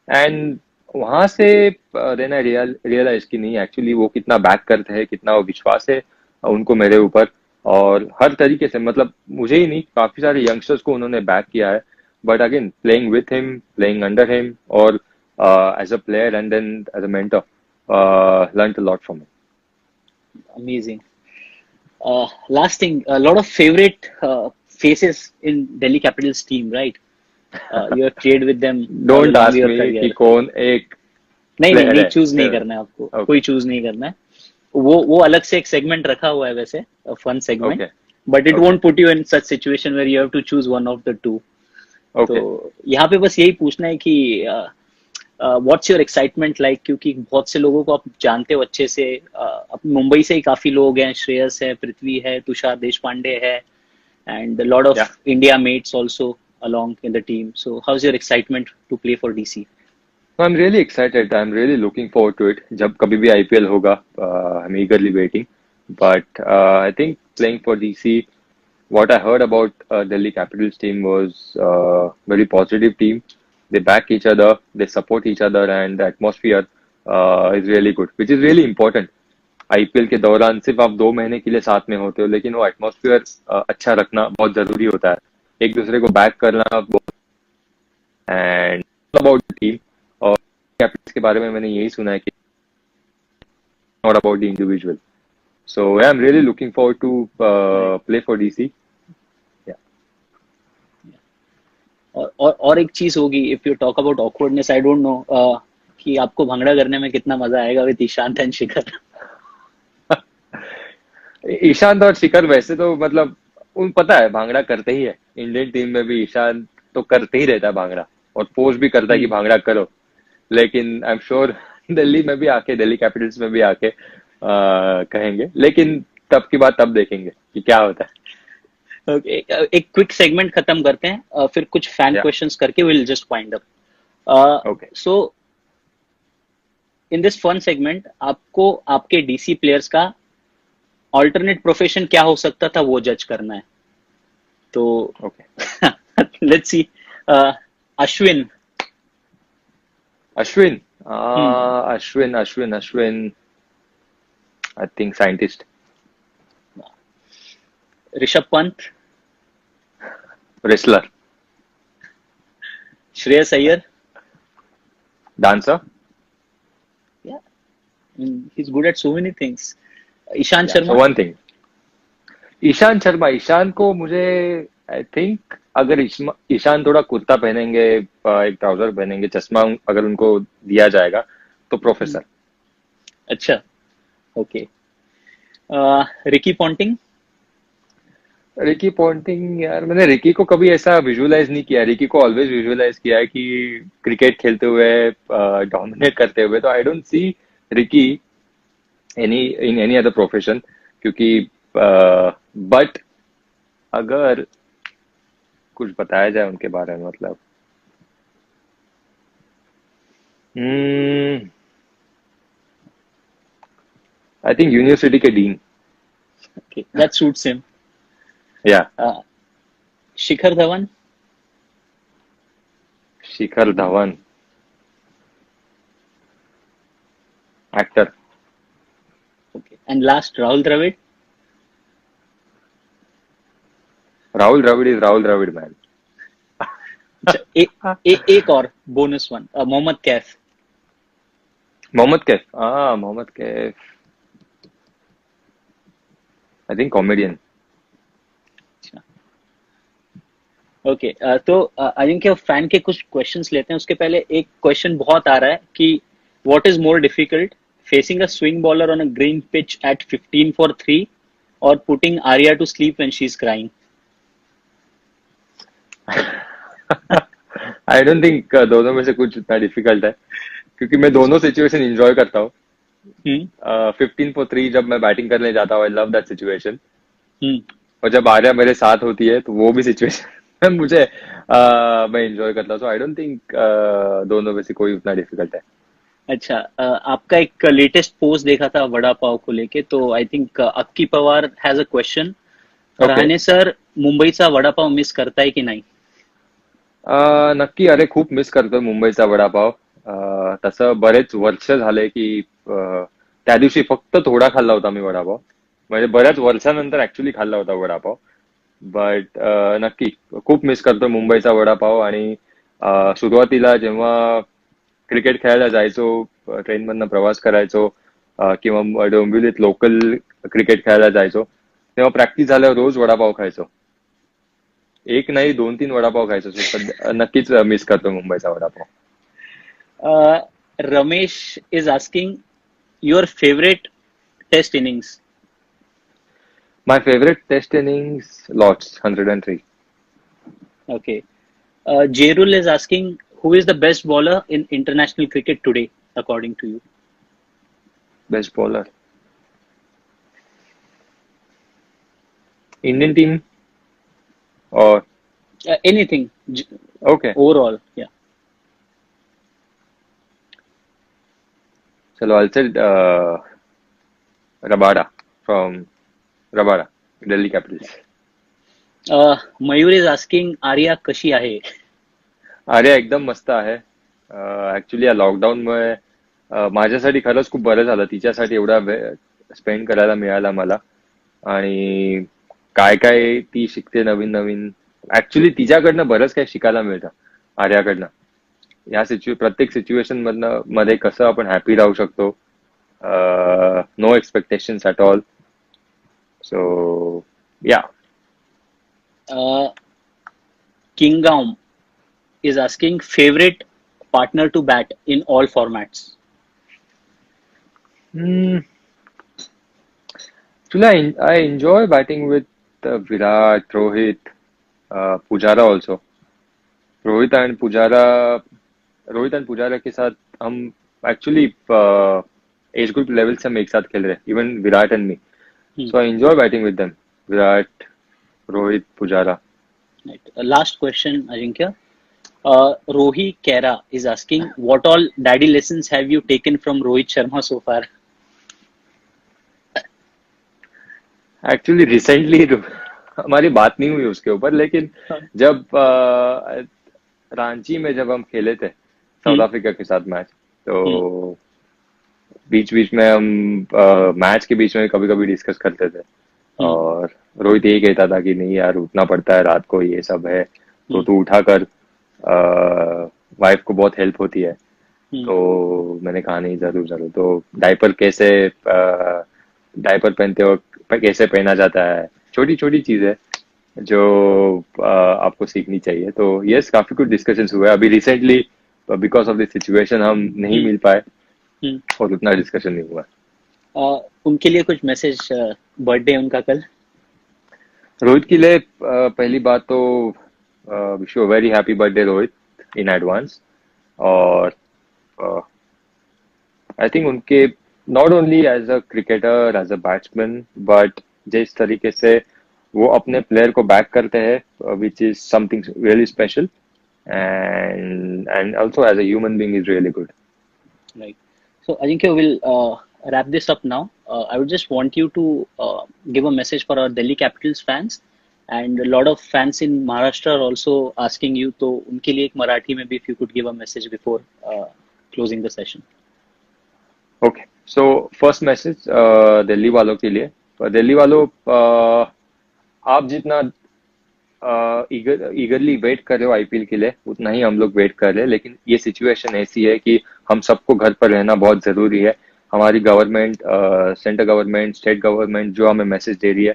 एंड वहां से देन आई रियलाइज कि नहीं, एक्चुअली वो कितना बैक करते हैं, कितना वो विश्वास है उनको मेरे ऊपर। और हर तरीके से, मतलब मुझे ही नहीं, काफी सारे यंगस्टर्स को उन्होंने बैक किया है। But again playing with him, playing under him, और as a player and then as a mentor, learn a lot from him. amazing. Last thing, a lot of favorite faces in Delhi Capitals team, right? You have played with them all don't along ask your मी कि career. कौन एक नहीं नहीं player नहीं, है choose नहीं favourite. करना है आपको, ओके, कोई चूज नहीं करना है। वो अलग से एक सेगमेंट रखा हुआ है वैसे, fun segment, okay, but it okay, won't put you in such situation where you have to choose one of the two. तो ओके। यहाँ पे बस यही पूछना है कि व्हाट्स योर एक्साइटमेंट लाइक, क्योंकि बहुत से लोगों को आप जानते हो अच्छे से, अब मुंबई से ही काफी लोग हैं, श्रेयस है, पृथ्वी है, तुषार देशपांडे है, and a lot of या India mates also along in the team. So how's your excitement to play for DC? I'm really excited. I'm really looking forward to it. जब कभी भी IPL होगा, I'm eagerly waiting. But I think playing for DC, what I heard about Delhi Capitals team was very positive team. They back each other, they support each other, and the atmosphere is really good, which is really important. IPL के दौरान सिर्फ आप 2 महीने के लिए साथ में होते हो, लेकिन वो एटमोसफियर अच्छा रखना बहुत जरूरी होता है, एक दूसरे को बैक करना। एंड अबाउट टीम और कैप्टन के बारे में मैंने यही सुना है कि not about the individual. So I am really looking forward to Right. Play for DC. और एक चीज होगी, if you talk about awkwardness, I don't know कि आपको भंगड़ा करने में कितना मजा आएगा विद ईशांत एंड शिखर। ईशांत और शिखर वैसे तो मतलब उन पता है भांगड़ा करते ही है, इंडियन टीम में भी ईशांत तो करते ही रहता है भांगड़ा, और फोर्स भी करता है कि हम्म, भांगड़ा करो। लेकिन आई एम श्योर दिल्ली में भी आके, दिल्ली कैपिटल्स में भी आके कहेंगे, लेकिन तब की बात तब देखेंगे कि क्या होता है। okay, एक क्विक सेगमेंट खत्म करते हैं, फिर कुछ फैन या क्वेश्चंस करके will just wind up. Okay, so in this fun segment आपको आपके डीसी प्लेयर्स का ऑल्टरनेट प्रोफेशन क्या हो सकता था वो जज करना है। तो okay. Let's see, Ashwin. Ashwin, hmm, Ashwin I think scientist. Rishabh Pant. Wrestler. Shreyas Iyer. Dancer. Yeah, he's good at so many things. Ishant या सो शर्मा। वन थिंग, ईशांत शर्मा, ईशान को मुझे आई थिंक अगर ईशान थोड़ा कुर्ता पहनेंगे, एक ट्राउजर पहनेंगे, चश्मा अगर उनको दिया जाएगा, तो प्रोफेसर। अच्छा, okay. Ricky Ponting. Ricky Ponting, यार मैंने रिकी को कभी ऐसा विजुअलाइज नहीं किया। रिकी को ऑलवेज विजुअलाइज किया है कि क्रिकेट खेलते हुए, डोमिनेट करते हुए। तो I don't see Ricky any in any other profession, क्योंकि बट अगर कुछ बताया जाए उनके बारे में, मतलब आई थिंक यूनिवर्सिटी के dean. Okay, that suits him. या Uh, Shikhar Dhawan. Shikhar Dhawan, actor. Okay, and last Rahul Dravid. Rahul Dravid is Rahul Dravid man. अच्छा, एक और bonus one, Mohammad Kaif. Mohammad Kaif, Mohammad Kaif I think comedian. Okay, तो अजिंक्य फैन के कुछ क्वेश्चंस लेते हैं. उसके पहले एक क्वेश्चन बहुत आ रहा है कि what is more difficult, facing a swing bowler on a green pitch at 15 for 3 और putting Arya to sleep when she is crying. I don't think दोनों में से कुछ इतना डिफिकल्ट है, क्योंकि मैं दोनों सिचुएशन एंजॉय करता हूँ। हम्म. 15 for 3 जब मैं बैटिंग करने जाता हूँ, आई लव दैट सिचुएशन। हम्म. और जब आर्या मेरे साथ होती है तो वो भी सिचुएशन मुझे मैं एंजॉय करता हूँ। सो आई डोंट थिंक दोनों में से कोई उतना डिफिकल्ट है। अच्छा, आपका एक लेटेस्ट पोस्ट देखा था वड़ा पाव को लेके, तो I think Akki Pawar has a question. Okay. Rahane sir मुंबईचा वडापाव मिस करताय की नाही? नक्की, अरे खूप मिस करतोय मुंबईचा वडापाव. तसं बरेच वर्ष झाले की त्या दिवशी फक्त थोडा खाल्ला होता मी वडापाव. म्हणजे बऱ्याच वर्षानंतर ऍक्च्युली खाल्ला होता वडापाव. बट नक्की खूप मिस करतो मुंबईचा वडापाव. आणि सुरुवातीला जेव्हा क्रिकेट खेळायला जायचो, ट्रेनमधनं प्रवास करायचो, किंवा डोंबिवलीत लोकल क्रिकेट खेळायला जायचो, तेव्हा प्रॅक्टिस झाल्यावर रोज वडापाव खायचो. एक नाही, 2-3 वडापाव खायचो. सो सध्या नक्कीच मिस करतो मुंबईचा vada pav. Ramesh is asking your favourite test innings. My favourite test innings, Lord's 103. Okay. Jerul is asking who is the best bowler in international cricket today, according to you? Best bowler Indian team और Anything okay, overall, yeah. चलो I said Rabada from Rabada, Delhi Capitals. Mayur is asking Arya कशी आहे? आर्या एकदम मस्त आहे. Actually या लॉकडाऊनमुळे माझ्यासाठी खरंच खूप बरं झालं. तिच्यासाठी एवढा वेळ स्पेंड करायला मिळाला मला. आणि काय काय ती शिकते नवीन नवीन. ऍक्च्युली तिच्याकडनं बरंच काही शिकायला मिळतं आर्याकडनं. प्रत्येक सिच्युएशन मधनं मध्ये कसं आपण हॅपी राहू शकतो, नो एक्सपेक्टेशन्स ॲट ऑल. सो या. Kingaum is asking favorite partner to bat in all formats. Actually, I enjoy batting with Virat, Rohit, Pujara also. Rohit and Pujara Rohit and Pujara के साथ हम एक्चुअली एज ग्रुप लेवल से हम एक साथ खेल रहे हैं, even Virat and me. So I enjoy batting with them, Virat, Rohit, Pujara. Right. Last question, Ajinkya. Rohi Kera is asking what all daddy lessons have you taken from Rohit Sharma so far? Actually recently हमारी बात नहीं हुई उसके ऊपर, लेकिन जब रांची में जब हम खेले थे साउथ अफ्रीका के साथ मैच, तो बीच बीच में हम मैच के बीच में कभी कभी डिस्कस करते थे. और रोहित यही कहता था कि नहीं यार, उठना पड़ता है रात को, ये सब है, तो तू उठा कर, वाइफ को बहुत हेल्प होती है. तो मैंने कहा नहीं, जरूर जरूर. तो डायपर पहनते वक्त कैसे पहना जाता है, छोटी छोटी चीजें जो आपको सीखनी चाहिए. तो यस, काफी कुछ डिस्कशंस हुए अभी recently. Because of this situation हम नहीं मिल पाए और उतना डिस्कशन नहीं हुआ. उनके लिए कुछ मैसेज, बर्थडे उनका कल. रोहित के लिए पहली बात तो wish you very happy birthday Rohit in advance. और आई थिंक उनके not only as a cricketer as a batsman but जिस तरीके से वो अपने प्लेयर को बैक करते हैं which is something really special and also as a human being is really good. Right. So Ajinkya will wrap this up now. I would just want you to give a message for our Delhi Capitals fans, and a lot of fans in Maharashtra are also asking you. तो उनके लिए एक मराठी में भी if you could give a message before closing the session. Okay, so first message Delhi वालों के लिए। दिल्ली वालों आप जितना ईगरली वेट कर रहे हो आईपीएल के लिए उतना ही हम लोग वेट कर रहे हैं, लेकिन ये सिचुएशन ऐसी है कि हम सबको घर पर रहना बहुत जरूरी है। हमारी government, central government, state government जो हमें मैसेज दे रही है,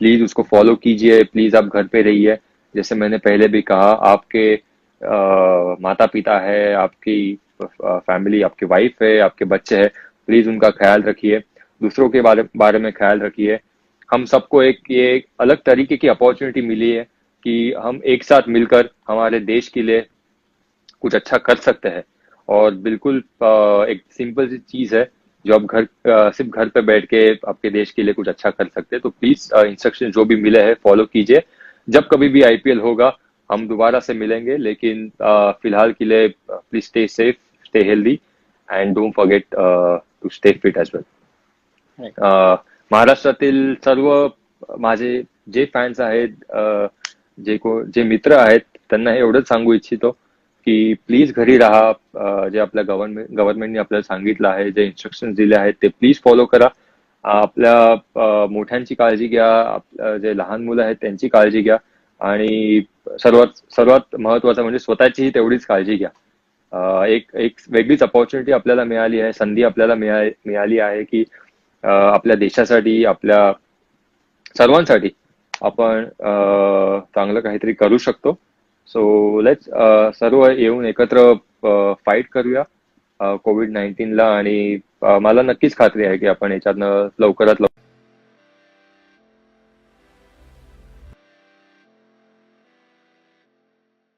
प्लीज उसको फॉलो कीजिए। प्लीज आप घर पे रहिए। जैसे मैंने पहले भी कहा, आपके माता पिता है, आपकी फैमिली, आपकी वाइफ है, आपके बच्चे हैं, प्लीज उनका ख्याल रखिए। दूसरों के बारे में ख्याल रखिए। हम सबको ये अलग तरीके की अपॉर्चुनिटी मिली है कि हम एक साथ मिलकर हमारे देश के लिए कुछ अच्छा कर सकते हैं। और बिल्कुल एक सिंपल सी चीज है जो आप सिर्फ घर पे बैठ के आपके देश के लिए कुछ अच्छा कर सकते हैं। तो प्लीज इंस्ट्रक्शन जो भी मिले हैं फॉलो कीजिए। जब कभी भी आईपीएल होगा हम दोबारा से मिलेंगे, लेकिन फिलहाल के लिए please stay safe, stay healthy and don't forget to stay fit as well. Right. महाराष्ट्रातील सर्व माझे जे फॅन्स आहेत, जे मित्र आहेत, त्यांना हे एवढंच सांगू इच्छितो की प्लीज घरी राहा। जे आपल्या गव्हर्नमेंटने आपल्याला सांगितलं आहे, जे इन्स्ट्रक्शन दिले आहेत ते प्लीज फॉलो करा। आपल्या मोठ्यांची काळजी घ्या, जे लहान मुलं आहेत त्यांची काळजी घ्या, आणि सर्वात सर्वात महत्वाचं म्हणजे स्वतःचीही तेवढीच काळजी घ्या। एक एक वेगळीच अपॉर्च्युनिटी आपल्याला मिळाली आहे, संधी आपल्याला मिळाली आहे की आपल्या देशासाठी, आपल्या सर्वांसाठी आपण चांगलं काहीतरी करू शकतो। सो लेट्स सर्व येऊन एकत्र फाईट करूया कोविड-19 ला। आणि मला नक्कीच खात्री आहे की आपण याच्यातनं लवकरात लवकर